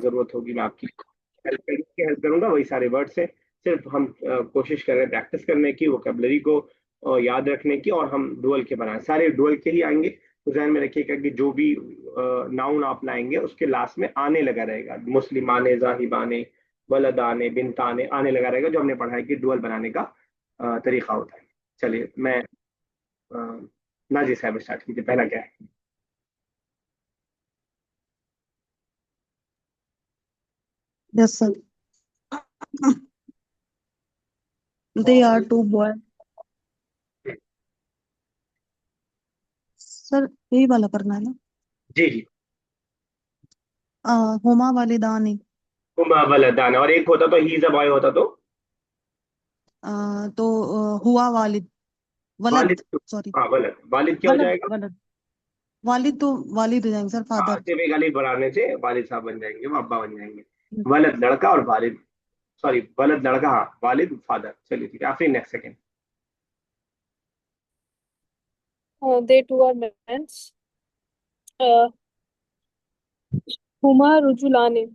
जरूरत होगी मैं आपकी हेल्प करूंगा। वही सारे वर्ड्स हैं। सिर्फ हम कोशिश कर रहे हैं प्रैक्टिस करने की, वोकेबलरी को याद रखने की, और हम डुअल के बनाए सारे डुअल के ही आएंगे। तो ध्यान में रखिएगा कि जो भी नाउन आप लाएंगे उसके लास्ट में आने लगा रहेगा। मुस्लिमाने, जाहिबाने, वलदाने, बिनताने आने लगा रहेगा, जो हमने पढ़ा है कि डुअल बनाने का तरीका होता है। चलिए मैं नाजी साहब स्टार्ट कीजिए, पहला क्या है? Yes, sir. They are two boys. Sir यही वाला करना है ना? जी जी। हुमा वालिदानी। हुमा वलदान, और एक होता तो ही इज अ बॉय होता तो तो हुआ वालिद, वालिद। वलद। सॉरी, हाँ वलद, वालिद क्या हो वलद जाएगा? वलद। वालिद तो वालिद हो जाएंगे सर, हाँ, फादर। सिर्फ एक अलीफ बढ़ाने से वालिद साहब बन जाएंगे, वो अब्बा बन जाएंगे। वलद लड़का और वालिद, सॉरी वलद लड़का, हाँ वालिद फादर। चलिए ठीक है, आखिरी next second. They two are men. Uh, Huma Rujulane.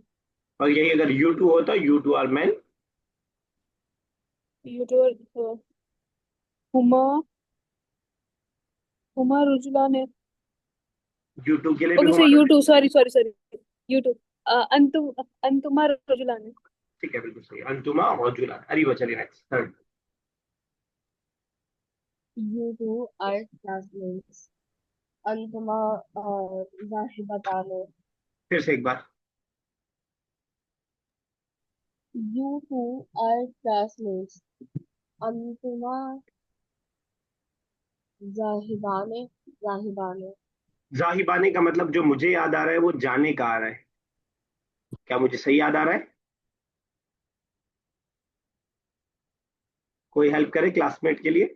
और यही अगर यू टू होता, you two are man. You two are Huma Huma Rujulane. You two के लिए भी Okay, so Huma you Raju. two. Sorry. You two. Antuma Rujulane. ठीक है, बिल्कुल सही, अंतुमा और जुला। अरे वो, चलिए next third. You two are classmates. Antuma Zahibatane. फिर से एक बार। You two are classmates. Antuma Zahibane. Zahibane. जाहिबाने का मतलब जो मुझे याद आ रहा है वो जाने का आ रहा है। क्या मुझे सही याद आ रहा है? कोई हेल्प करे क्लासमेट के लिए?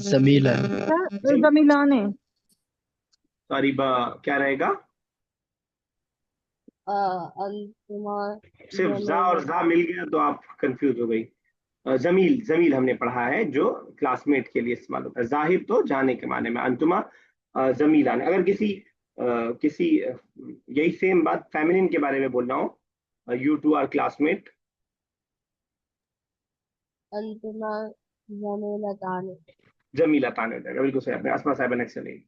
जमीला। सर जमीलाने। सॉरी, क्या रहेगा? Antuma सिर्फ जा और जा मिल गया तो आप कंफ्यूज हो गई। जमील, जमील हमने पढ़ा है जो क्लासमेट के लिए इस्तेमाल होता है। जाहिब तो जाने के माने में, अंतुमा जमीला ने। अगर किसी यही सेम बात फेमिनिन के बारे में बोलना हो, you two are classmate. Antuma Zamilatane. जमीला ताने हो जाएगा, बिल्कुल सही। आपने असमा साहब नेक्स्ट चलेगी,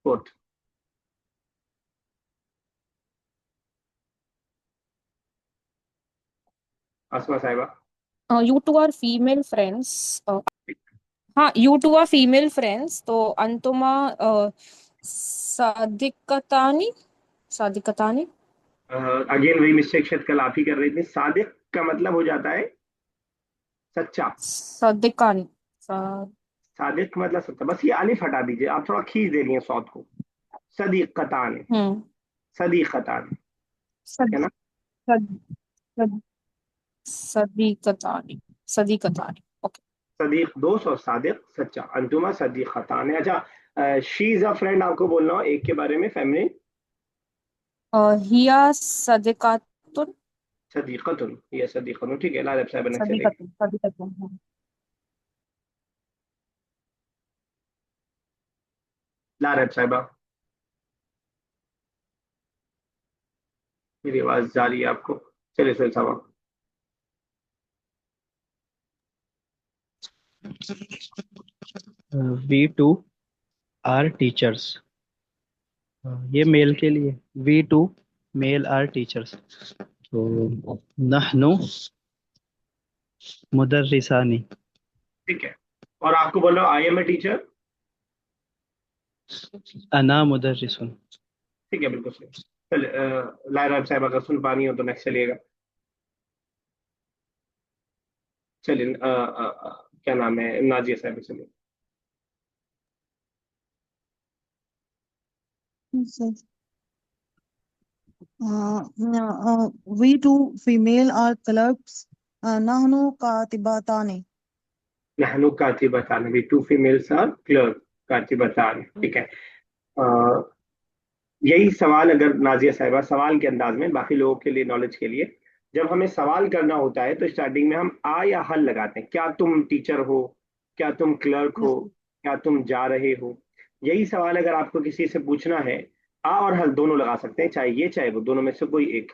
फोर्थ। असमा साहिबा। You two are female friends. हाँ, you two are female friends. तो अंतुमा सादिकतानी, सादिकतानी। अगेन वही मिस्टेक शायद कल आप ही कर रही थी। सादिक का मतलब हो जाता है सच्चा। सादिकानी। सादिक का मतलब सच्चा। बस ये अलिफ हटा दीजिए, आप थोड़ा खींच दे रही हैं सौद को। सदीकतान, हम्म। सदीकतान, ठीक सद, है ना? सद, सद, सदीकतानी, सदीकतानी। ओके। सदीक दोस्त और सादिक सच्चा। अंतुमा सदीकतान है। अच्छा, शी इज अ फ्रेंड आपको बोलना हो एक के बारे में, फेमिनिन। हिया सदिकातुन। सदीकतुन, ये सदीकतुन, ठीक है। लालब साहब ने चलेगी। सदीकतुन, सदीकतुन, हाँ। लालब साहबा, मेरी आवाज जा रही है आपको? चलिए सुहेल साहबा। We two are teachers. ये मेल के लिए, we two male are teachers. तो नहनु मुदर्रिसानी। ठीक है, और आपको बोल रहा हूँ आई एम ए टीचर। अना मुदर्रिसुन। ठीक है, बिल्कुल सही। चलिए लायरा साहब अगर सुन पानी हो तो नेक्स्ट चलिएगा। चलिए क्या नाम है, नाजिया साहब चलिए। Sir we two female are clerks. नहनु कातिबाताने। नहनु कातिबतान, भी टू फीमेल्स आर क्लर्क कातिबतान, ठीक है। अ, यही सवाल अगर नाजिया साहिबा सवाल के अंदाज में बाकी लोगों के लिए, नॉलेज के लिए, जब हमें सवाल करना होता है तो स्टार्टिंग में हम आ या हल लगाते हैं। क्या तुम टीचर हो? क्या तुम क्लर्क यस हो? क्या तुम जा रहे हो? यही सवाल अगर आपको किसी से पूछना है, आ और हल दोनों लगा सकते हैं, चाहे ये चाहे वो, दोनों में से कोई एक।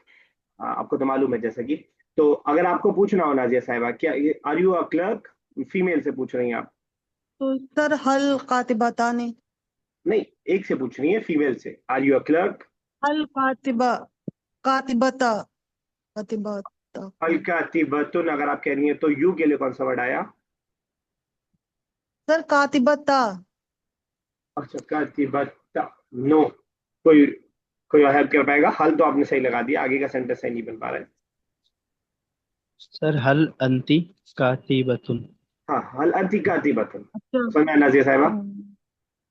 आपको तो मालूम है जैसा कि। तो अगर आपको पूछना हो नाजिया साहिबा, क्या are you a clerk, female से पूछ रही हैं आप? तो सर हल कातिबाताने। नहीं, एक से पूछ रही है, फीमेल से। Are you a clerk? हल कातिबा कातिबता कातिबता। अल कातिबतुन अगर आप कह रही हैं तो यू के लिए कौन सा वर्ड आया? सर कातिबता। अच्छा, कातिबता। नो। कोई कोई और हेल्प कर पाएगा? हल तो आपने सही लगा दिया, आगे का सेंटेंस सही नहीं बन पा रहा है। सर हल अंती कातिबतुन। हाँ, हल अंति कातिबतुन। अच्छा। समझ में आया नाजिया साहिबा?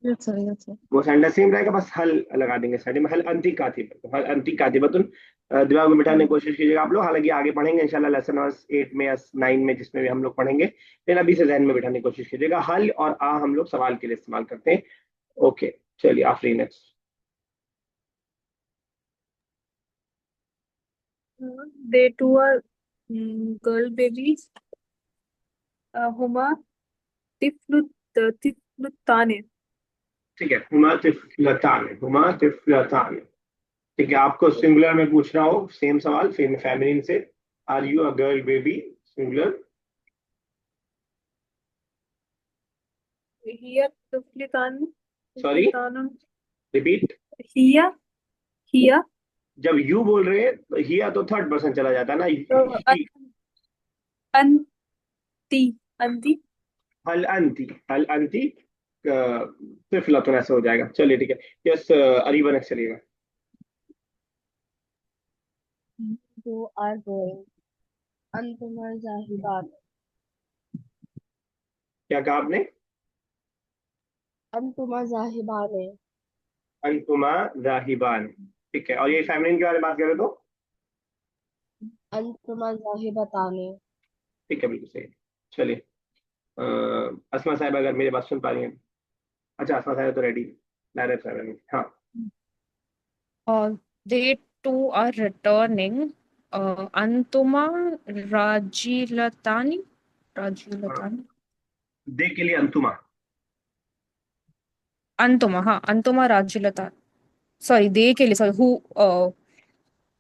Yes sir yes sir. वो सेंटेंस सेम रहेगा, बस हल लगा देंगे साइड में। हल अंति कातिबतुन, हल अंति कातिबतुन। दिमाग में बिठाने की कोशिश कीजिएगा आप लोग, हालांकि आगे पढ़ेंगे इंशाल्लाह लेसन 8 में या 9 में, जिसमें भी हम लोग पढ़ेंगे, लेकिन अभी से जहन में बिठाने की कोशिश कीजिएगा। हल और आ हम लोग सवाल के लिए इस्तेमाल करते हैं। ओके, चलिए आफरी next. They two are girl babies. Huma tiflutane. ठीक है, हुमा तिफलतान, हुमा तिफलतान। ठीक है, आपको सिंगुलर में पूछना हो सेम सवाल, फेमिनिन से। Are you a girl baby, singular. Hiya tiflitane. Sorry, Tiflitanum. Repeat. Hiya. Hiya. जब यू बोल रहे हैं तो हिया तो थर्ड पर्सन चला जाता है ना, he। Anti. Anti. हल अंती, हल अंती तिफलतुन ऐसे हो जाएगा। चलिए ठीक है। यस, अरीबा नेक्स्ट चलिएगा। You are going. अंतुमा जाहिबान। क्या कहा आपने? अंतुमा जाहिबान। अंतुमा राहिबान। ठीक है, और ये फेमिनिन के बारे में बात करें तो? अंतुमा जाहिबताने। ठीक है, बिल्कुल सही। चलिए, असमा साहब अगर मेरी बात सुन पा रही हैं। अच्छा, असमा साहब तो रेडी, डायरेक्ट साहब। हाँ। They two are returning. Antuma Rajilatani. Rajilatani. दे के लिए अंतुमा। Antuma, हाँ Antuma Rajilatani. Sorry, they के लिए sorry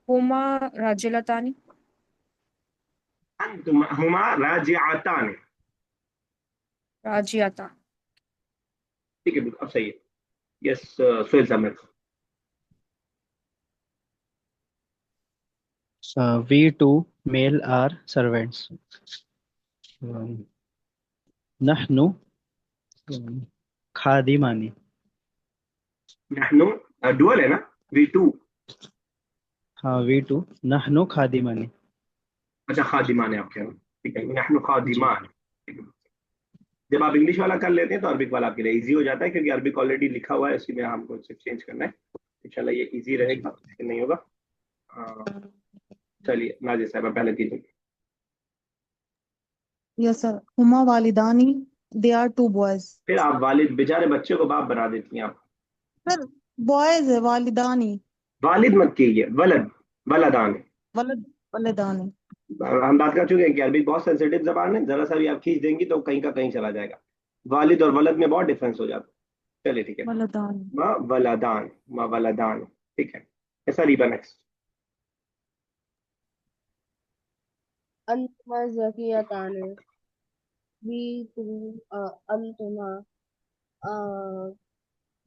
Huma Rajilatani. अंतुमा Huma राजिआतान। Rajiata. ठीक है, बिल्कुल अब सही है। यस, सोहेल साहब next। We two male are servants. नहनु खादिमानी। नहनु डुअल है ना, वी टू। हाँ वी टू नहनु खादिमानी। अच्छा, खादिमान है आप कह रहे हैं। ठीक है, नहनु जी। खादिमान। ठीक है। जब आप इंग्लिश वाला कर लेते हैं तो अरबिक वाला आपके लिए इजी हो जाता है, क्योंकि अरबिक ऑलरेडी लिखा हुआ है, उसी में हमको इसे चेंज करना है। इंशाल्लाह ये इजी रहेगा, मुश्किल नहीं होगा। अ, चलिए नाजिया साहब पहले कीजिए। Yes sir. हुमा वालिदानी। They are two boys. फिर आप वालिद, बेचारे बच्चे को बाप बना देती हैं आप। सर बॉयज है वालिदानी। वालिद मत कीजिए, वलद, वलदान। वलद वलदानी। हम बात कर चुके हैं कि अरबी बहुत सेंसिटिव जबान है, जरा सा भी आप खींच देंगी तो कहीं का कहीं चला जाएगा। वालिद और वलद में बहुत डिफरेंस हो जाता है। चलिए ठीक है। वलदानी। माँ वलदान, माँ वलदान। ठीक है, ऐसा रीबा नेक्स्ट। अंतुमा जकियताने। वी टू अंतुमा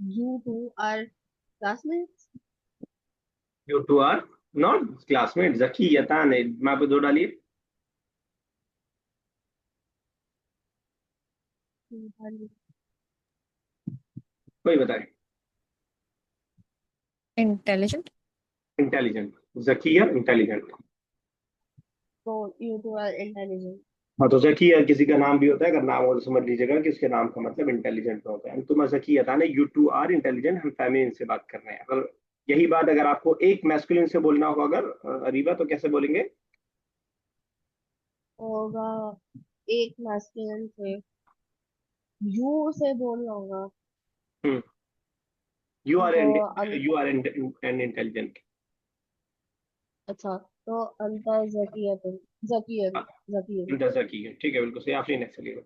you two are classmates. You two are not classmate, जकी यतान है, माँ पे दो डालिए। कोई बताए? Intelligent. इंटेलिजेंट, जकिया intelligent. So you two are intelligent. हाँ, तो जकिया किसी का नाम भी होता है, अगर नाम हो तो समझ लीजिएगा कि उसके नाम का मतलब इंटेलिजेंट होता है। तुम जकी यतान है, यू टू आर इंटेलिजेंट, हम फेमिनिन से बात कर रहे हैं। अगर यही बात अगर आपको एक मैस्कुलिन से बोलना होगा अगर अरीबा, तो कैसे बोलेंगे? होगा एक masculine से you से बोलना होगा। यू आर तो यू आर एन इंटेलिजेंट। अच्छा, तो अंतर जकियतन जकियत जकियत। इंटर जकी है, ठीक है, बिल्कुल सही। आफरीन नेक्स्ट चलिएगा।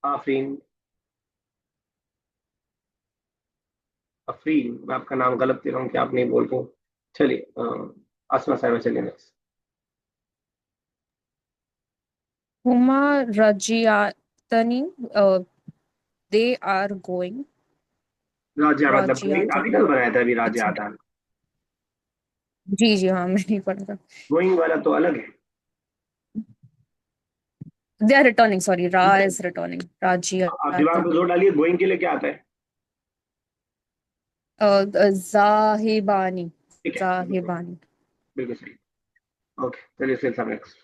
आफरीन, अफरीन, मैं आपका नाम गलत दे रहा हूँ, क्या आप नहीं बोल रहे हो? चलिए आसमा साहब, चलिए next. Huma Rajiatani, they are going. राजा मतलब गोइंग, अभी Rajiatani. कल बनाया था अभी राजा अच्छा, आदान। जी जी हाँ, मैं नहीं पढ़ा था. गोइंग वाला तो अलग है। They are returning. Sorry, Ra is returning. आप दिमाग पे Rajiatani. जोर डालिए, गोइंग के लिए क्या आता है? Zahibani. ठीक है, बिल्कुल Zahibani. बिल्कुल सही। ओके, चलिए फिर सब नेक्स्ट।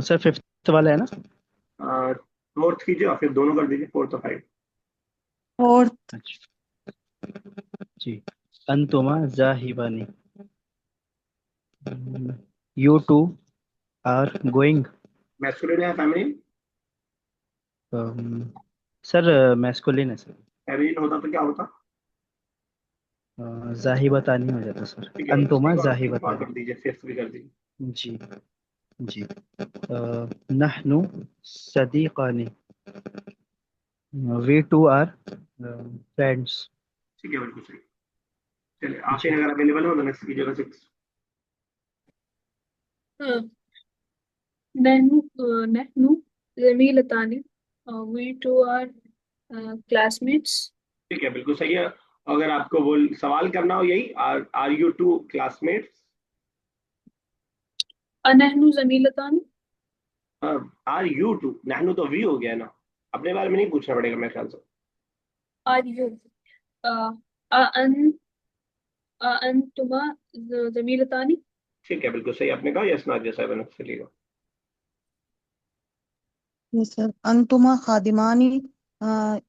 सर फिफ्थ वाला है ना? फोर्थ कीजिए और फिर दोनों कर दीजिए, फोर्थ और फाइव। Fourth, अच्छा जी। अंतुमा जाहिबानी, you two are going. Masculine है फेमिनिन? सर मैस्कुलिन है सर। फेमिनिन होता तो क्या होता? जाहिबतानी हो जाता सर, ठीक है, अंतुमा एक और कर जाहिबतानी। दीजिए, फिफ्थ भी कर दीजिए। जी जी। नहनु सदीकानी, वी टू आर फ्रेंड्स। ठीक है, बिल्कुल सही। चलिए जी आफरीन अगर अवेलेबल हो तो नेक्स्ट कीजिएगा, सिक्स। हाँ, नहनु नहनु जमीलतानी, we two are classmates. ठीक है, बिल्कुल सही है। अगर आपको बोल सवाल करना हो यही, आर यू टू क्लासमेट्स? अनहनु जमीलतानी. आर यू टू, नहनु तो वी हो गया ना, अपने बारे में नहीं पूछना पड़ेगा मेरे ख्याल से। Are you अन अनतुमा जमीलतानी. ठीक है, बिल्कुल सही आपने कहा, यस नाजिया साहब ने चलिएगा। yes sir. Antuma khadimani, uh,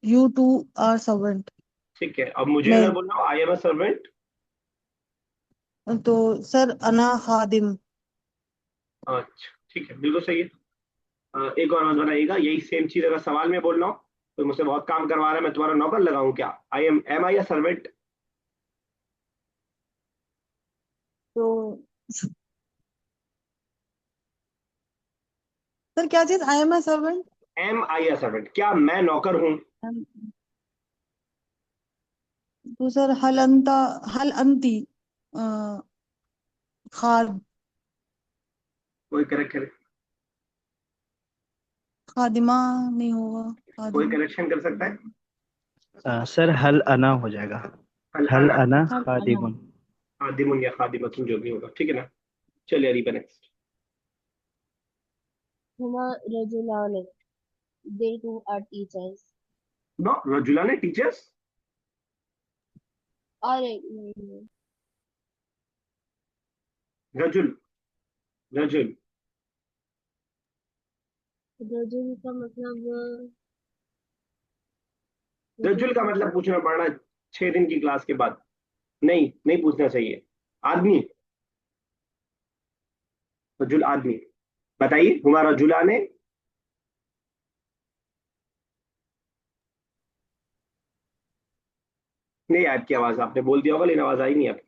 you two are servant. ठीक है, अब मुझे अगर मैं बोलना हो आई एम अ सर्वेंट? तो सर अना खादिम। अच्छा, ठीक है, बिल्कुल सही है। एक और बात बताइएगा, यही सेम चीज अगर सवाल में बोलना हो, तो मुझसे बहुत काम करवा रहा है, मैं तुम्हारा नौकर लगाऊं क्या? Am I a servant? तो सर क्या चीज I am a servant? Am I a servant, क्या मैं नौकर हूं? तो सर हल अंती अ, खाद कोई करेक्ट करे? खादिमा नहीं होगा। कोई खादिम करेक्शन कर सकता है? सर हल अना हो जाएगा, हल हल अना अना हल अना। खादिमुन। खादिमुन या खादिमतुन, जो भी होगा, ठीक है ना। चलिए Areeba next. Huma Rajulani, they too are teachers. No, रजुला ने टीचर्स? अरे रजुल, रजुल। रजुल का मतलब रजुल का मतलब पूछना पड़ना 6 दिन की क्लास के बाद? नहीं, नहीं पूछना चाहिए। आदमी, रजुल आदमी। बताइए, हुमा रजुला ने? नहीं, आपकी आवाज आपने बोल दिया होगा लेकिन आवाज आई नहीं आपकी।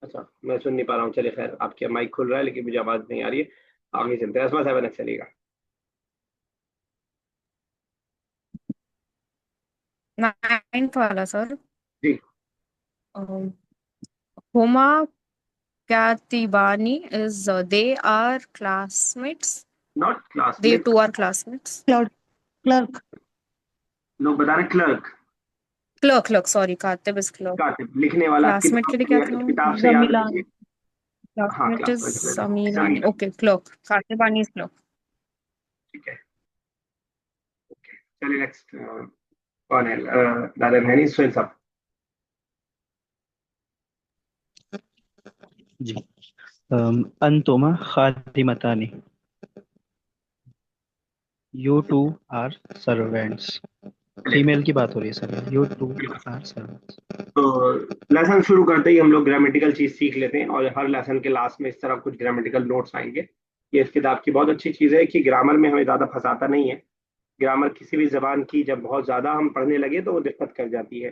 अच्छा, मैं सुन नहीं पा रहा हूँ, चलिए खैर, आपके माइक खुल रहा है लेकिन मुझे आवाज नहीं आ रही है। आगे चलते हैं, असमा साहब चलेगा। नाइन्थ वाला सर. जी। Huma Katibani is they are classmates. Not They classmate. too are classmates. Clerk clerk. लोग बता रहे clerk. Clerk, sorry, Katib is clerk. कातिब, लिखने वाला, Classmate के किताब लिए क्या था? किताब से याद जमीलान। रखिए। हाँ, Classmate is classmate. Samilani. Jamila. Okay, clerk. Katibani is clerk. ठीक है, चलिए नेक्स्ट। कौन है? दादा महनी सोहेल साहब। जी। अंतुमा खादिमतानी, you two are servants. Female की बात हो रही है sir, you two are servants. तो लेसन शुरू करते ही हम लोग ग्रामेटिकल चीज सीख लेते हैं, और हर लेसन के लास्ट में इस तरह कुछ ग्रामेटिकल नोट्स आएंगे। ये इस किताब की बहुत अच्छी चीज है कि ग्रामर में हमें ज्यादा फंसाता नहीं है। ग्रामर किसी भी जबान की जब बहुत ज्यादा हम पढ़ने लगे तो वो दिक्कत कर जाती है।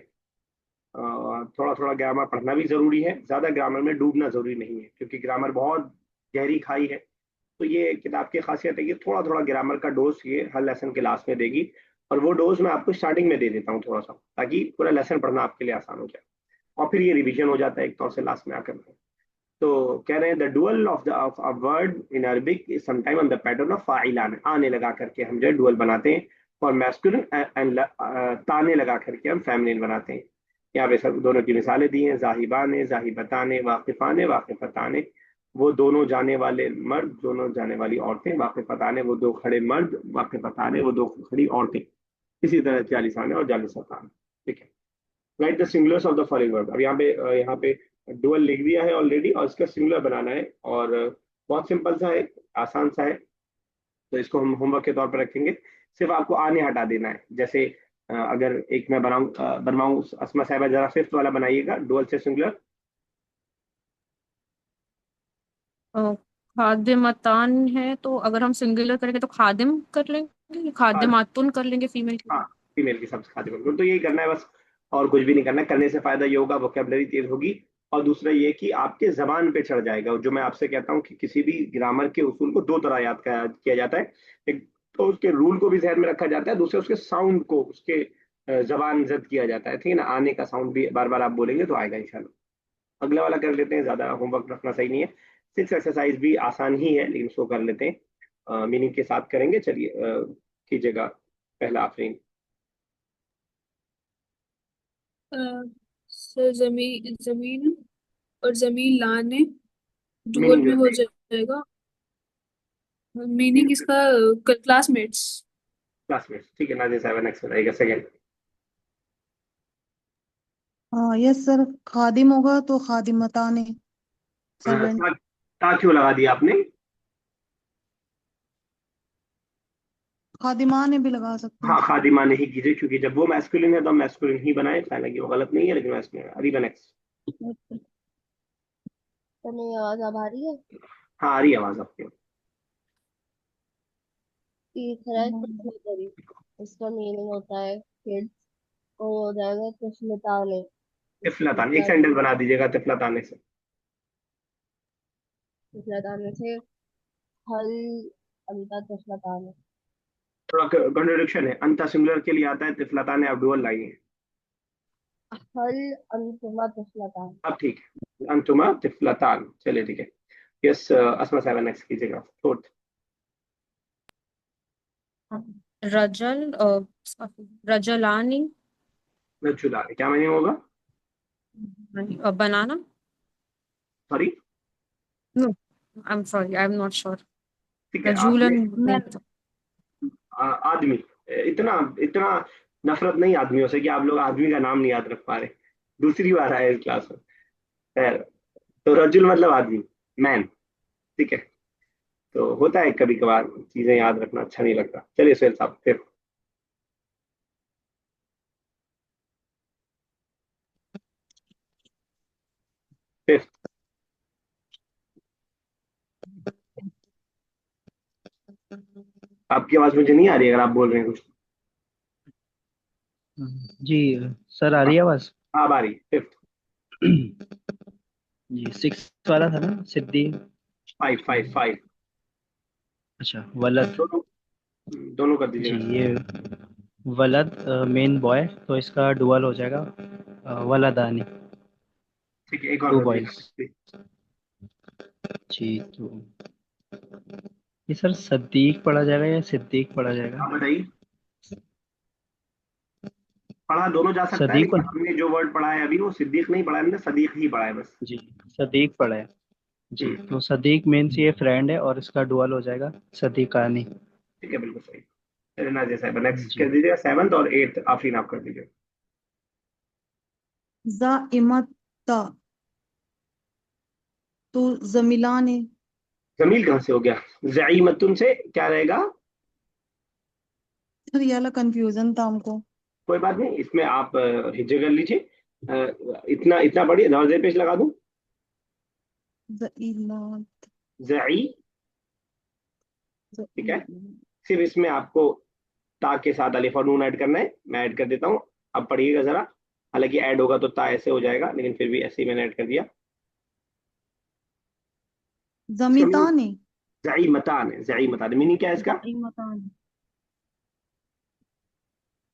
थोड़ा थोड़ा ग्रामर पढ़ना भी जरूरी है, ज्यादा ग्रामर में डूबना जरूरी नहीं है, क्योंकि ग्रामर बहुत गहरी खाई है। तो ये किताब की खासियत है कि थोड़ा थोड़ा ग्रामर का डोज ये हर लेसन के लास्ट में देगी, और वो डोज मैं आपको स्टार्टिंग में दे देता हूँ थोड़ा सा, ताकि पूरा लेसन पढ़ना आपके लिए आसान हो जाए, और फिर ये रिवीजन हो जाता है एक तौर से लास्ट में आकर। तो कह रहे हैं the dual of the of a word in Arabic is sometime on the pattern of फाइलान, आने लगा करके हम जो है डुअल बनाते हैं, और मैस्कुलिन एंड ताने लगा करके हम फेमिनिन बनाते हैं। यहाँ पे सब दोनों की मिसालें दी हैं, जाहिबान जाहिबतान वाकिफान वाकिफतान, वो दोनों जाने वाले मर्द, दोनों जाने वाली औरतें, वाकिफतान वो दो खड़े मर्द, वाकिफतान वो दो खड़ी औरतें। इसी तरह जालिसान और जालिसतान। ठीक है, right the singulars of the following verb. अब यहाँ पे डुअल लिख दिया है ऑलरेडी, और इसका सिंगुलर बनाना है, और बहुत सिंपल सा है, आसान सा है। तो इसको हम होमवर्क के तौर पर रखेंगे। सिर्फ आपको आने हटा देना है। जैसे अगर एक मैं बनवाऊं, अस्मा साहिबा जरा फिफ्थ वाला बनाइएगा, डुअल से सिंगुलर। अ, खादिमतान है, तो अगर हम सिंगुलर करेंगे तो खादिम कर लेंगे, खादिमातुन कर लेंगे फीमेल के हाँ, लिए। फीमेल की सबसे खाते बिल्कुल, तो यही करना है बस, और कुछ भी नहीं करना है। करने से फायदा ये होगा, वोकेबलरी तेज होगी, और दूसरा ये कि आपके जबान पे चढ़ जाएगा। जो मैं आपसे कहता हूँ कि किसी भी ग्रामर के उसूल को दो तरह याद किया जाता है। एक तो उसके रूल को भी जहन में रखा जाता है, दूसरे उसके साउंड को, उसके जबान जद किया जाता है। ठीक है ना, आने का साउंड भी बार बार आप बोलेंगे तो आएगा इंशाल्लाह। अगला वाला कर लेते हैं, ज्यादा होमवर्क रखना सही नहीं है। सिक्स एक्सरसाइज भी आसान ही है, लेकिन उसको कर लेते हैं, मीनिंग के साथ करेंगे। चलिए कीजिएगा पहला आफरीन। सर जमीन और जमीन लाने डुअल मीनिंग में हो जाएगा। मीनिंग इसका क्लासमेट्स। क्लासमेट्स, ठीक है। नाजिर साहब नेक्स्ट बताइएगा, सेकंड। यस सर, खादिम होगा तो खादिमताने। सर्वेंट। ता क्यों लगा दिया आपने? खादिमाने भी लगा सकते हाँ, हैं। खादिमा नहीं कीजिए, क्योंकि जब वो मैस्कुलिन है तो हम मैस्कुलिन ही बनाए, हालांकि वो गलत नहीं है, लेकिन मैस्कुलिन है। अरीबा नेक्स्ट। तो मेरी आवाज अब आ रही है? हाँ, आ रही है आवाज आपकी। तीसरा है कृष्णतरी। इसका मीनिंग होता है किड्स, और हो जाएगा कृष्णताने। तिफलतान, एक सेंटेंस बना दीजिएगा तिफलताने से। कृष्णताने से हल अंता कृष्णताने। थोड़ा कॉन्ट्रडिक्शन है, अंता सिंगुलर के लिए आता है, तिफलताने आप डुअल लाई है। हल अंतमा कृष्णतान। अब ठीक है, अंतुमा तिफलतान, चलिए ठीक है। यस, अस्मा साहब नेक्स्ट कीजिएगा, फोर्थ। रजल रजलानी। रजुला, क्या मीनिंग होगा? Banana. Sorry. No, I am sorry, I am not sure. ठीक है, आपने रजूलन नहीं तो। आदमी, इतना इतना नफरत नहीं आदमियों से कि आप लोग आदमी का नाम नहीं याद रख पा रहे। दूसरी बार आए इस क्लास में। खैर, तो रजुल मतलब आदमी, मैन। ठीक है, तो होता है कभी कभार चीजें याद रखना अच्छा नहीं लगता। चलिए सुहेल साहब फिर। फिफ्थ। आपकी आवाज मुझे नहीं आ रही अगर आप बोल रहे हैं कुछ। जी सर, आ हाँ, रही है आवाज? आप आ रही फिफ्थ। जी, सिक्स वाला था ना, सिद्धि। Five five five. अच्छा, वलद। दोनों, दोनों कर जी, दीजिएगा। ये वलद मेन बॉय, तो इसका डुअल हो जाएगा वलदानी, ठीक है, एक और टू कर बॉयज। दीजिएगा। जी, तो ये सर सद्दीक पढ़ा जाएगा या सिद्दीक पढ़ा जाएगा? आप बताइए। पढ़ा दोनों जा सकता है, सदीक लेकिन हमने जो वर्ड पढ़ा है अभी वो सिद्दीक नहीं पढ़ा है, हमने सदीक ही पढ़ा है बस। जी, सदीक पढ़ा है। जी, हम्म, तो सदीक मीन्स ये फ्रेंड है, और इसका डुअल हो जाएगा सदीकानी। ठीक है, बिल्कुल सही। चलिए नाजिर साहब नेक्स्ट कर जी, दीजिएगा, सेवंथ और एट्थ आफरीन आप कर दीजिए। जाइमता तो जमीलाने। जमील कहाँ से हो गया? ज़ईमतुन से क्या रहेगा? सर ये वाला कंफ्यूजन था हमको। कोई बात नहीं, इसमें आप हिज्जे कर लीजिए। इतना इतना पढ़िए, दर्जे पेश लगा दूं। ज़ईलात। ज़ई, ठीक है। सिर्फ इसमें आपको ता के साथ अलिफ और नून ऐड करना है, मैं ऐड कर देता हूँ। अब पढ़िएगा जरा, हालांकि ऐड होगा तो ता ऐसे हो जाएगा, लेकिन फिर भी ऐसे ही मैंने ऐड कर दिया। इसका मीनिंग जमीतानी। ज़ईमतान है, ज़ईमतान मीनिंग क्या है इसका? जमीतानी।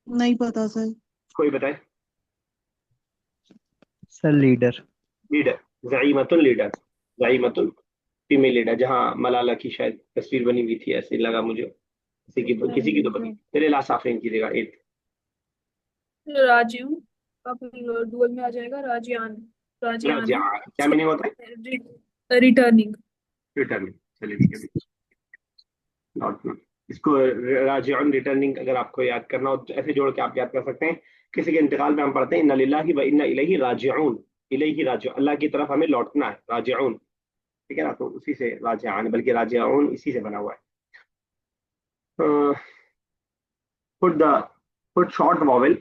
नहीं पता सर। कोई बताए? Sir leader. लीडर, ज़ईमतुन लीडर, ज़ईमतुन फीमेल लीडर, जहाँ मलाला की शायद तस्वीर बनी हुई थी, ऐसे लगा मुझे। किसी की तो बनी। मेरे ला साफिन की जगह एक राजीव अब डुअल में आ जाएगा, राजियान। राजा, राजियान क्या मीनिंग होता है? रिटर्निंग। रिटर्निंग। चलिए ठीक है, नॉट नॉट। इसको राजिउन रिटर्निंग अगर आपको याद करना हो तो ऐसे जोड़ के आप याद कर सकते हैं। किसी के इंतकाल पे हम पढ़ते हैं इन्ना लिल्लाहि व इन्ना इलैहि राजिऊन, इलैहि राजिऊन, अल्लाह की तरफ हमें लौटना है, राजिऊन। ठीक है ना, तो उसी से राजिआन, बल्कि राजिऊन इसी से बना हुआ है। Put the put short vowel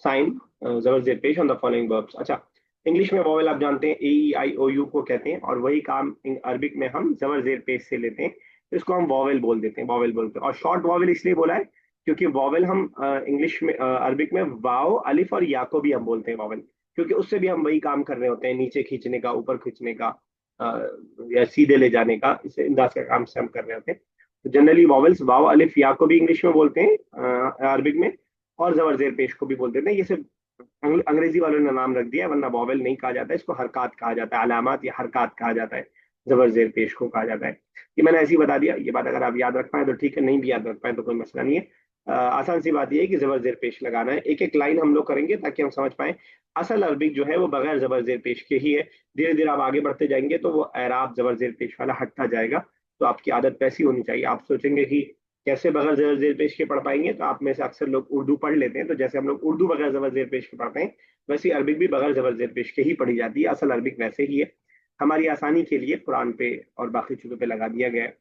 sign जबर जेर पेश ऑन द फॉलोइंग वर्ब्स। अच्छा, इंग्लिश में वॉवेल आप जानते हैं ए ई आई ओ यू को कहते हैं, और वही काम अरबिक में हम जबर जेर पेश से लेते हैं, तो इसको हम वॉवेल बोल देते हैं, वॉवेल बोलते हैं। और शॉर्ट वॉवेल इसलिए बोला है क्योंकि वॉवेल हम इंग्लिश में अरबिक में वाओ अलिफ और या को भी हम बोलते हैं वॉवेल, क्योंकि उससे भी हम वही काम कर रहे होते हैं, नीचे खींचने का, ऊपर खींचने का, अ, या सीधे ले जाने का, इसे अंदाज का काम से हम कर रहे होते हैं। तो जनरली वॉवेल्स वाव अलिफ या को भी इंग्लिश में बोलते हैं, अरबिक में, और जबर जेर पेश को भी बोलते हैं। ये सिर्फ अंग्रेजी वालों ने नाम रख दिया है, वरना वॉवेल नहीं कहा जाता है, इसको हरकत कहा जाता है, अलामात या हरकत कहा जाता है, जबर जेर पेश को कहा जाता है। ये मैंने ऐसे ही बता दिया, ये बात अगर आप याद रख पाए तो ठीक है, नहीं भी याद रख पाए तो कोई मसला नहीं है। आसान सी बात ये है कि जबर जेर पेश लगाना है। एक एक लाइन हम लोग करेंगे ताकि हम समझ पाए। असल अरबिक जो है वो बगैर जबर जेर पेश के ही है। धीरे धीरे आप आगे बढ़ते जाएंगे तो वो एराब जबर जेर पेश वाला हटता जाएगा। तो आपकी आदत वैसी होनी चाहिए। आप सोचेंगे कि कैसे बगैर जबर जेर पेश के पढ़ पाएंगे, तो आप में से अक्सर लोग उर्दू पढ़ लेते हैं, तो जैसे हम लोग उर्दू बगैर जबर जेर पेश के पढ़ते हैं, वैसे ही अरबिक भी बगैर जबर जेर पेश के ही पढ़ी जाती है। असल अरबिक वैसे ही है। हमारी आसानी के लिए कुरान पे और बाकी चीजों पे लगा दिया गया है।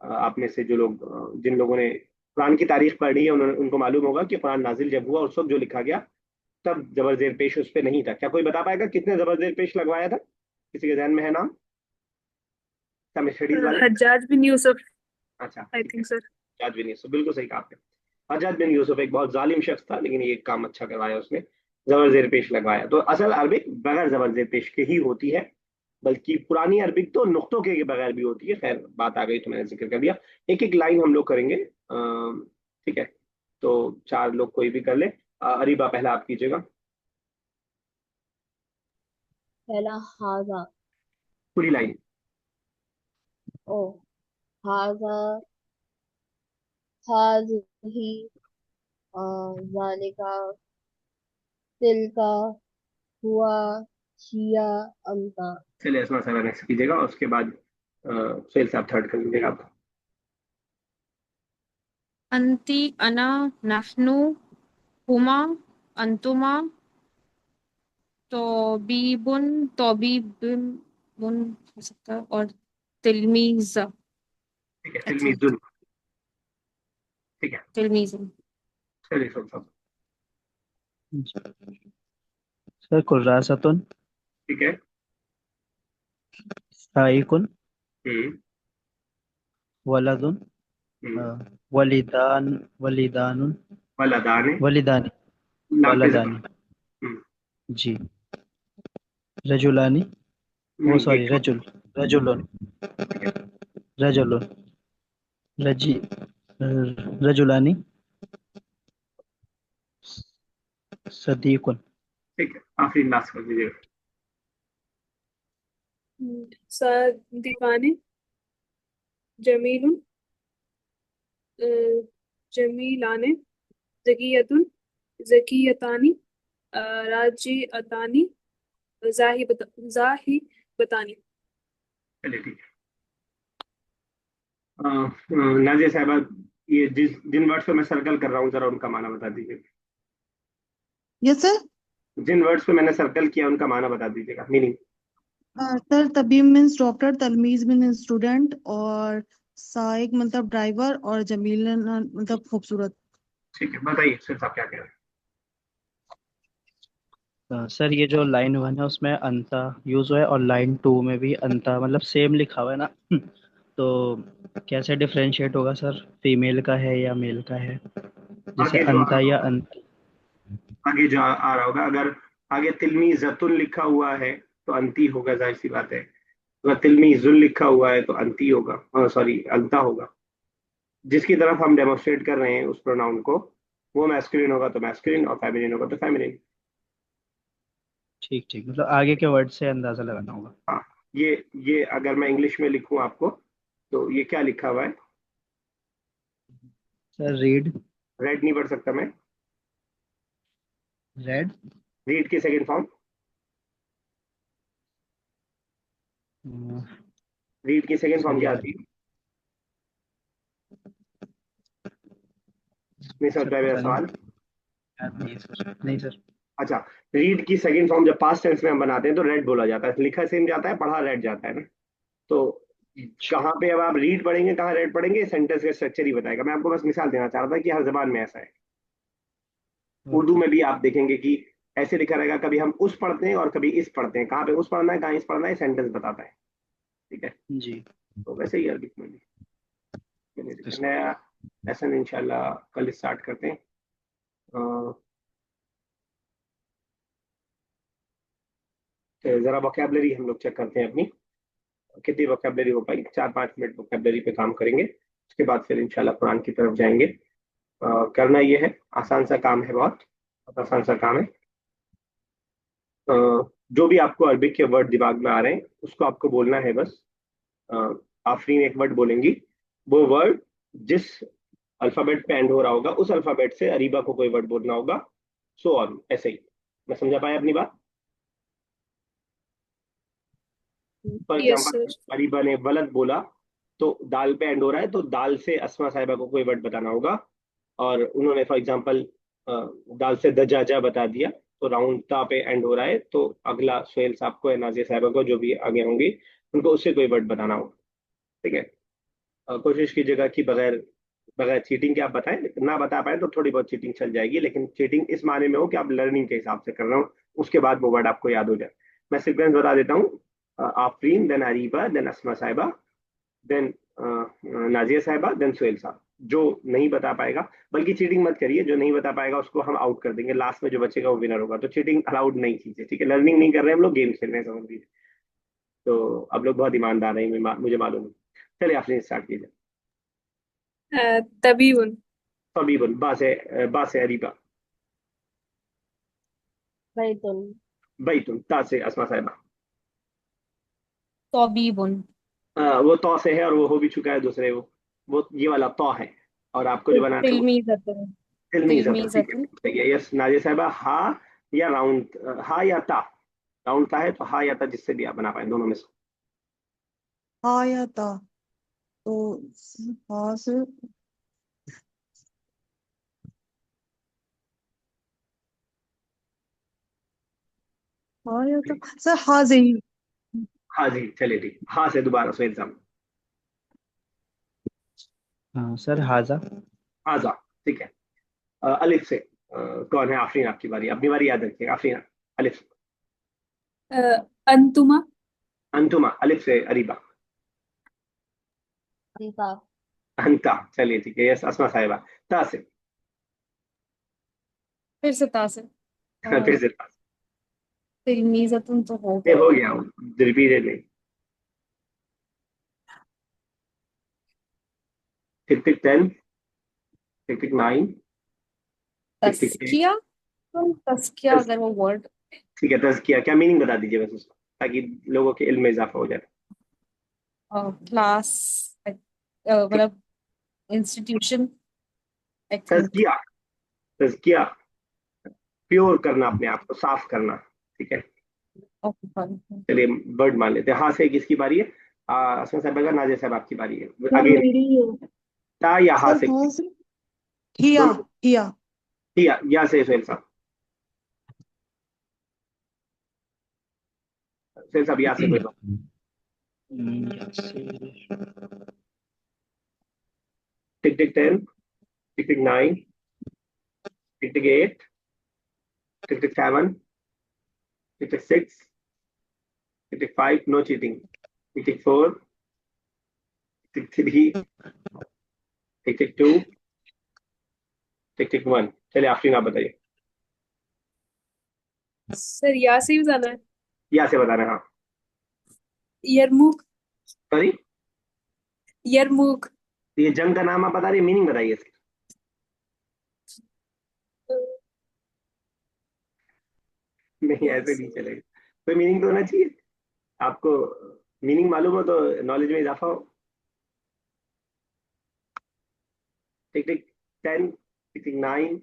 आप में से जो लोग जिन लोगों ने कुरान की तारीख पढ़ी है, उन्होंने उनको मालूम होगा कि कुरान नाजिल जब हुआ उस वक्त जो लिखा गया, तब जबर जेर पेश उस पर नहीं था। क्या कोई बता पाएगा कितने जबर जेर पेश लगवाया था? किसी के ध्यान में है नाम, स्टडीज वाले? हज्जाज बिन यूसुफ, अच्छा आई ठीक है, थिंक सर। हज्जाज बिन यूसुफ, बिल्कुल सही कहा आपने। हज्जाज बिन यूसुफ एक बहुत जालिम शख्स था, लेकिन ये काम अच्छा करवाया उसने, जबर जेर पेश लगवाया। तो असल अरबिक बगैर जबर जेर पेश के ही होती है, बल्कि पुरानी अरबिक तो नुक्तों के बगैर भी होती है। खैर बात आ गई तो मैंने जिक्र कर दिया। एक एक लाइन हम लोग करेंगे, ठीक है? तो चार लोग कोई भी कर ले। अरीबा पहला आप कीजिएगा, पहला हाजा। पूरी लाइन। ओ, हाजा, हाजही, जालिका, तिलका, हुआ, हिया, अंता। चलिए इसमें सारा नेक्स्ट कीजिएगा, और उसके बाद सुहेल साहब थर्ड कर लीजिएगा आप। अंती, अना, नहनु, हुमा, अंतुमा, तौबीबुन, तौबीबुन हो सकता है, और तिलमीजा। ठीक है, आई थिंक तिलमीजुन। ठीक है, तिलमीजुन। चलिए सुहेल साहब। सर कुर्रासतुन, ठीक है। साइकुन, हम्म। वलदुन, अ, हम्म। वलिदान, वलिदानुन, वलदाने, वलिदानी, लाम पे वलदानी। जबर। हम्म। जी। रजुलानी, वो नहीं, सॉरी एक रजुल, रजुलुन, ठीक है। रजुलुन, रजी, रजुलानी, सदीकुन। ठीक है, आखिरी लास्ट कर दीजिएगा। दीवाने, जमीलुन, अ, जमीलाने, जकियतुन, जकियतानी, राजिअतानी, जाहिबतानी। चलिए ठीक है। नाजिया साहबा, ये जिन वर्ड्स पे मैं सर्कल कर रहा हूँ, जरा उनका माना बता दीजिए। Yes sir. जिन वर्ड्स पे मैंने सर्कल किया उनका माना बता दीजिएगा, मीनिंग। सर तबीब मीन्स डॉक्टर, तलमीज मीन्स स्टूडेंट, और साइक मतलब ड्राइवर, और जमील मतलब खूबसूरत। ठीक है, बताइए सर साहब क्या कह रहे हैं। सर ये जो लाइन 1 है उसमें अंता यूज हुआ है, और लाइन 2 में भी अंता, मतलब सेम लिखा हुआ है ना। तो कैसे डिफरेंशिएट होगा सर, फीमेल का है या मेल का है? जैसे आगे जो आ अंता रहा या होगा, अंत। आगे जो आ रहा होगा, अगर आगे तिलमी जतुल लिखा हुआ है तो अंती होगा, जाहिर सी बात है। अगर तिलमी जुल लिखा हुआ है तो अंती होगा, सॉरी अंता होगा। जिसकी तरफ हम डेमोन्स्ट्रेट कर रहे हैं उस प्रोनाउन को, वो मैस्कुलिन होगा तो मैस्कुलिन, और फेमिनिन होगा तो फेमिनिन। ठीक ठीक, मतलब आगे के वर्ड से अंदाजा लगाना होगा। हाँ, ये अगर मैं इंग्लिश में लिखूं आपको, तो ये क्या लिखा हुआ है? Sir read. रेड नहीं पढ़ सकता मैं। रेड। रीड की सेकंड फॉर्म, रीड की सेकंड फॉर्म सर क्या याद आती है? नहीं समझ सर पाया मेरा पता नहीं, सवाल। याद नहीं है सर, नहीं सर। अच्छा, रीड की सेकंड फॉर्म जब पास्ट टेंस में हम बनाते हैं तो रेड बोला जाता है, लिखा सेम जाता है, पढ़ा रेड जाता है ना। तो कहाँ पे अब आप रीड पढ़ेंगे, कहाँ रेड पढ़ेंगे, सेंटेंस का स्ट्रक्चर ही बताएगा। मैं आपको बस मिसाल देना चाह रहा था कि हर जबान में ऐसा है। उर्दू ओके। में भी आप देखेंगे कि ऐसे लिखा रहेगा, कभी हम उस पढ़ते हैं और कभी इस पढ़ते हैं। कहाँ पे उस पढ़ना है, कहाँ इस पढ़ना है, सेंटेंस बताता है। ठीक है, जी। तो वैसे ही अरबिक में भी। चलिए, ठीक है, नया लेसन इंशाल्लाह कल स्टार्ट करते हैं। तो जरा वोकेबलरी हम लोग चेक करते हैं अपनी, कितनी वोकेबलरी हो पाई। 4-5 मिनट वोकेबलरी पे काम करेंगे, उसके बाद फिर इंशाल्लाह कुरान की तरफ जाएंगे। करना ये है, आसान सा काम है, बहुत आसान सा काम है। अ, जो भी आपको अरबिक के वर्ड दिमाग में आ रहे हैं उसको आपको बोलना है बस। आफरीन एक वर्ड बोलेंगी, वो वर्ड जिस अल्फाबेट पे एंड हो रहा होगा उस अल्फाबेट से अरीबा को कोई वर्ड बोलना होगा। सो ऑन, ऐसे ही। मैं समझा पाया अपनी बात? For yes example, sir. Areeba ने वलद बोला, तो दाल पे एंड हो रहा है, तो दाल से अस्मा साहिबा को कोई वर्ड बताना होगा। और उन्होंने फॉर एग्जाम्पल दाल से दजाजा बता दिया, तो राउंड ता पे एंड हो रहा है, तो अगला सुहेल साहब को या नाजिया साहिबा को, जो भी आगे होंगी, उनको उससे कोई वर्ड बताना होगा। ठीक है। कोशिश कीजिएगा कि बगैर बगैर चीटिंग के आप बताएं। ना बता पाए तो थोड़ी बहुत चीटिंग चल जाएगी, लेकिन चीटिंग इस माने में हो कि आप लर्निंग के हिसाब से कर रहे हो, उसके बाद वो वर्ड आपको याद हो जाए। मैं सीक्वेंस बता देता हूँ। आफरीन, देन अरीबा, देन अस्मा साहिबा, देन नाजिया साहिबा, देन सुहेल साहब। जो नहीं बता पाएगा, बल्कि चीटिंग मत करिए, जो नहीं बता पाएगा उसको हम आउट कर देंगे, लास्ट में जो बचेगा वो विनर होगा। तो चीटिंग अलाउड नहीं कीजिए, ठीक है? लर्निंग नहीं कर रहे हैं हम लोग, गेम खेल रहे हैं, समझ लीजिए। तो अब लोग बहुत ईमानदार हैं, मुझे मालूम है। चलिए आफरीन स्टार्ट कीजिए। तबीबुन। तबीबुन, बा से अरीबा। बैतुल। बैतुन, ता से अस्मा साहिबा। तौबीबुन। वो तौ से है और वो हो भी चुका है दूसरे, वो ये वाला तौ है। और आपको जो बनाना है वो तिलमीज़तुन। इल्मी ज़बर, ठीक है। तिलमीज़तुन। सही है, यस नाजिया साहिबा। हा या राउंड, हा या ता? राउंड ता है तो हा या ता, जिससे भी आप बना पाए, दोनों में से। हा या ता, तो हा से, हा या ता, सर हा से ही। हाँ जी, चलिए ठीक, हा से दोबारा सुहेल साहब। हाँ सर हाजा। आजा, ठीक है। अलिफ से कौन है? आफरीन, आपकी बारी, अपनी बारी याद रखिएगा। आफरीन, अलिफ। अंतुमा। अंतुमा, अलिफ से अरीबा। अंता। अंता, चलिए ठीक है, यस अस्मा साहिबा। ता से फिर से ता से। फिर से ता से। तिलमीज़तुन तो हो ये गया। हो गया, रिपीटेड नहीं। टिक टिक 10, टिक टिक 9, टिक टिक 8। तस्किया। तो तस्किया अगर वो वर्ड ठीक है, तज़किया क्या मीनिंग बता दीजिए बस उसका, ताकि लोगों के इल्म में इजाफा हो जाए। क्लास, मतलब इंस्टीट्यूशन, आई थिंक। तज़किया, तज़किया, प्योर करना, अपने आप को साफ करना। ठीक है, ओके फाइन। चलिए वर्ड मान लेते हैं। हाँ से किसकी बारी है? असमा साहब का, नाजिया साहब आपकी बारी है। सर अगेन, मेरी है। ता या हा सर से? हा से, हिया, दोनों। हिया। या से सुहेल साहब। सुहेल साहब, या से कोई बात। टिक टिक 10, टिक टिक 9, टिक टिक 8, टिक टिक 7, टिक टिक 6, टिक टिक 5, नो चीटिंग। टिक टिक 4, टिक 3, टिक टिक 2, टिक टिक वन। चलिए आफरीन आप बताइए। सर या से ही बताना है। या से बताना है, हाँ। यरमुक। सॉरी। यरमुक। ये जंग का नाम आप बता रही, मीनिंग बताइए इसकी। नहीं ऐसे नहीं चलेगा, कोई मीनिंग तो होना चाहिए आपको। मीनिंग मालूम हो तो नॉलेज में इजाफा हो। टिक टिक 10, टिक टिक 9,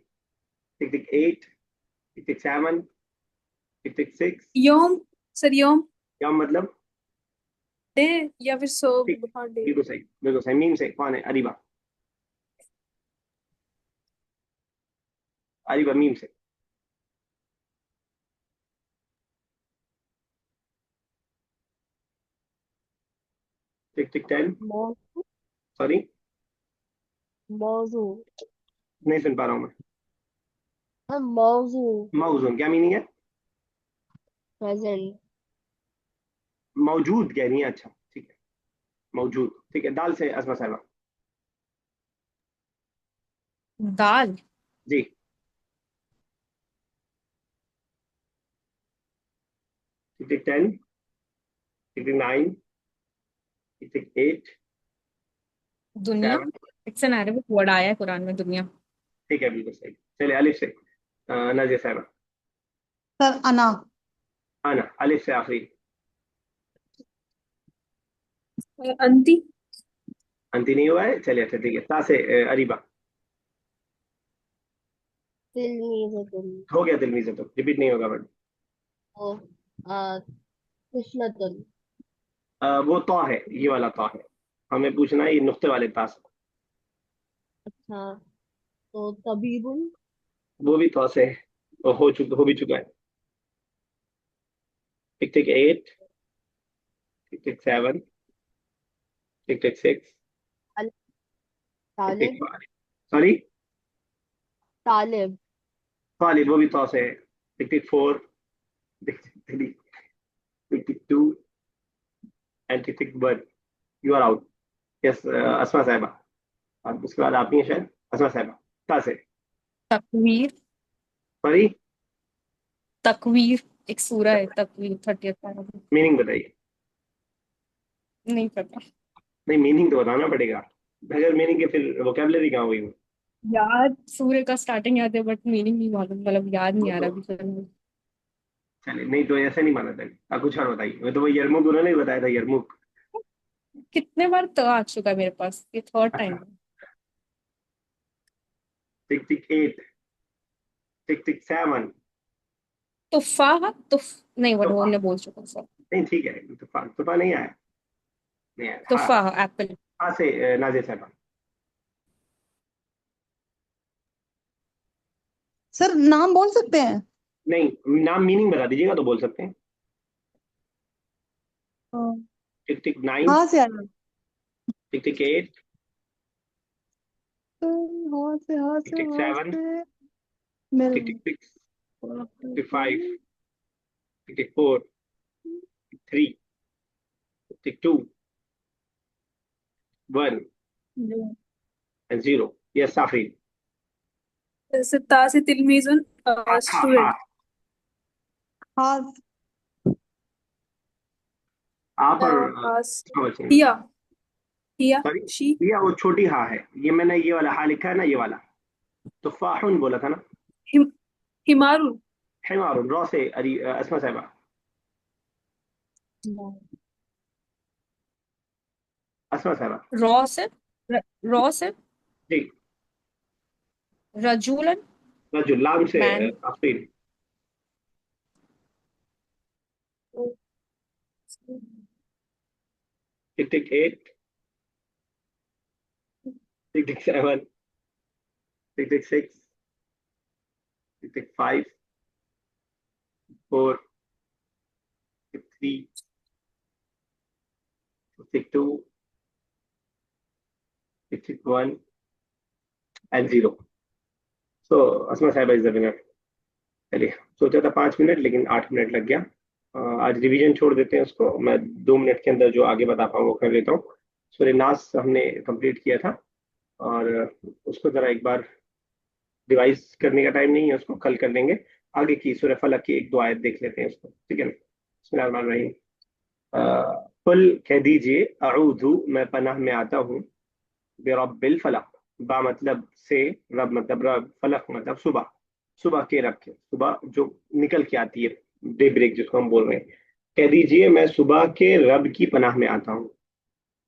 टिक टिक 8, टिक टिक 7, टिक टिक 6। योम। सर योम। क्या मतलब? डे या फिर सो। ठीक, हाँ डे। बिल्कुल सही, बिल्कुल सही। मीम से कौन है? अरीबा। अरीबा मीम से। टिक टिक 10। मौजू। सॉरी, मौजू। नहीं सुन पा रहा हूँ मैं। हाँ, मौजू। मौजूद क्या मीनिंग है? प्रेजेंट। मौजूद कह रही है, अच्छा ठीक है। मौजूद, ठीक है। दाल से असमा साहबा। दाल। जी। टिक टिक 10, टिक टिक 9, टिक टिक 8, दुनिया। 7। इट्स एन अरेबिक वर्ड आया है कुरान में, दुनिया। ठीक है, बिल्कुल सही। चलिए अलिफ से नाजिया साहबा। सर अना। आना, अलिफ से आखिरी। अंती। अंति नहीं हुआ है, चलिए अच्छा ठीक है। ता से अरीबा। तिलमीज़तुन। हो गया दिल में से, तो रिपीट नहीं होगा वर्ड। ओ, आ, तिस्मतुन। वो तो है, ये वाला तो है। हमें पूछना है ये नुक्ते वाले ता से। अच्छा, तो तबीबुन। वो भी तो से है, वो हो भी चुका है। टिक टिक 8, टिक टिक 7, टिक टिक 6, अल- टिक टिक तालिब। 5। सॉरी, तालिब। सॉरी वो भी तो से है। Tick tick 4, tick tick 3, tick tick 2 and tick tick 1। You are out. Yes Asma साहबा। अब उसके बाद आप ही हैं शायद, असमा साहबा। ता से। तकवीर। सॉरी, तकवीर एक सूरा है, तकवीर 30th पारा में। मीनिंग बताइए। नहीं पता। नहीं, मीनिंग तो बताना पड़ेगा, बगैर मीनिंग के फिर वोकेबलरी कहाँ हुई वो। याद सूर्य का स्टार्टिंग याद है, बट मीनिंग नहीं मालूम, मतलब याद वो नहीं आ तो रहा अभी फिर। चलिए, नहीं तो ऐसे नहीं माना था। कुछ और बताइए, वो तो वो यरमुक उन्होंने ही बताया था, यरमुक। कितने बार तो आ चुका है मेरे पास, ये थर्ड अच्छा। टाइम। टिक टिक 8, टिक टिक 7। तुफाहा नहीं, वो तूफा, हमने बोल चुका सर। नहीं ठीक है, तूफा तूफा नहीं आया। नहीं आया, हाँ। तुफाहा एप्पल। हाँ से नाजिर साहब। सर नाम बोल सकते हैं? नहीं, नाम मीनिंग बता दीजिएगा तो बोल सकते हैं। हाँ। टिक टिक 9, हाँ से आया। टिक टिक 8, हाँ से, हाँ टिक से, टिक हाँ 7, से मिल। टिक टिक 6, टिक टिक 5, टिक टिक 4, 3, टिक 2, 1 एंड 0। यस साफरी। जैसे ता से तिलमीजुन हाँ हाँ हाँ। स्टूडेंट। हाँ। आप और हास। हाँ बचेंगे। हिया। हिया सॉरी, शी। ये वो छोटी हाँ है, ये मैंने ये वाला हाँ लिखा है ना, ये वाला। तुफाहुन बोला था ना। हिम, हिमारुन। हिमारुन रॉ से असमा साहबा। असमा साहबा। रॉ से रॉ से जी। रजूलन। रजुल लाम से man. Afreen. Tick tick 8, tick tick 7, tick tick 6, tick tick 5, 4, tick 3, tick 2, tick tick 1 and 0। सो असमा साहबा इज द विनर। चलिए, सोचा था 5 मिनट लेकिन 8 मिनट लग गया। आज रिवीजन छोड़ देते हैं उसको, मैं 2 मिनट के अंदर जो आगे बता पाऊँ वो कर लेता हूँ। सूर्य नास हमने कंप्लीट किया था, और उसको जरा एक बार रिवाइज करने का टाइम नहीं है, उसको कल कर लेंगे। आगे की सूरह फलक की 1-2 आयत देख लेते हैं इसको, ठीक है ना। बिस्मिल्लाहिर्रहमानिर्रहीम। कुल कह दीजिए, अऊज़ु मैं पनाह में आता हूँ, बिरब्बिल फलक, बा मतलब से, रब मतलब रब, फलक मतलब सुबह, सुबह के रब के, सुबह जो निकल के आती है, डे ब्रेक जिसको हम बोल रहे हैं। कह दीजिए मैं सुबह के रब की पनाह में आता हूँ।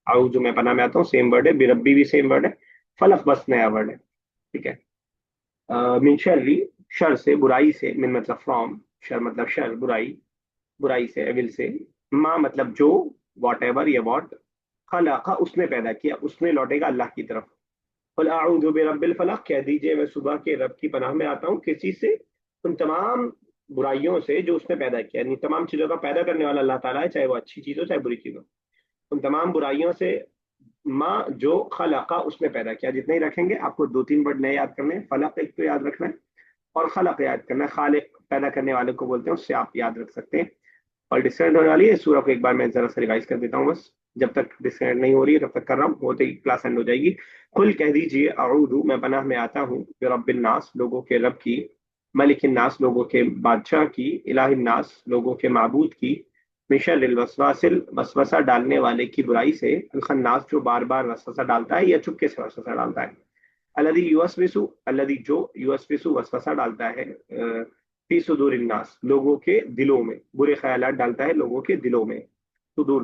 अऊज़ु मैं पनाह में आता हूँ, सेम वर्ड है, बिरब्बी भी सेम वर्ड है, फलक बस नया वर्ड है, ठीक है। मिन शर्री, शर से, बुराई से, मिन मतलब फ्रॉम, शर मतलब शर, बुराई, बुराई से, एविल से, मा मतलब जो, वॉट एवर या वॉट, खलाका उसने पैदा किया, उसने लौटेगा अल्लाह की तरफ। कुल अऊज़ु बिरब्बिल फलक, कह दीजिए मैं सुबह के रब की पनाह में आता हूँ, किस चीज से, उन तमाम बुराइयों से जो उसने पैदा किया, यानी तमाम चीजों का पैदा करने वाला अल्लाह ताला है, चाहे वो अच्छी चीज हो चाहे बुरी चीज हो, उन तमाम बुराइयों से, माँ जो खलाका उसने पैदा किया। जितने ही रखेंगे आपको 2-3 वर्ड नए याद करने हैं, फलक एक तो याद रखना है और खलक याद करना है, खालिक पैदा करने वाले को बोलते हैं, उससे आप याद रख सकते हैं। और डिस्कनेक्ट होने वाली है सूरह को एक बार मैं जरा सा रिवाइज कर देता हूँ बस, जब तक डिस्कनेक्ट नहीं हो रही है तब तक कर रहा हूँ, होते ही क्लास एंड हो जाएगी। कुल कह दीजिए, अऊज़ु मैं पनाह में आता हूँ, बिरब्बिन नास लोगों के रब की, मलिकिन नास लोगों के बादशाह की, इलाहिन नास लोगों के माबूद की, मिन शर्रिल वसवासिल वसवसा डालने वाले की बुराई से, अल खन्नास जो बार बार वसवसा डालता है या चुपके से वसवसा डालता है, अलदी युवस्विसु, अलदी जो युवस्विसु वसवसा डालता है, फी सुदूरिन नास लोगों के दिलों में, बुरे ख्यालात डालता है लोगों के दिलों में, सुदूर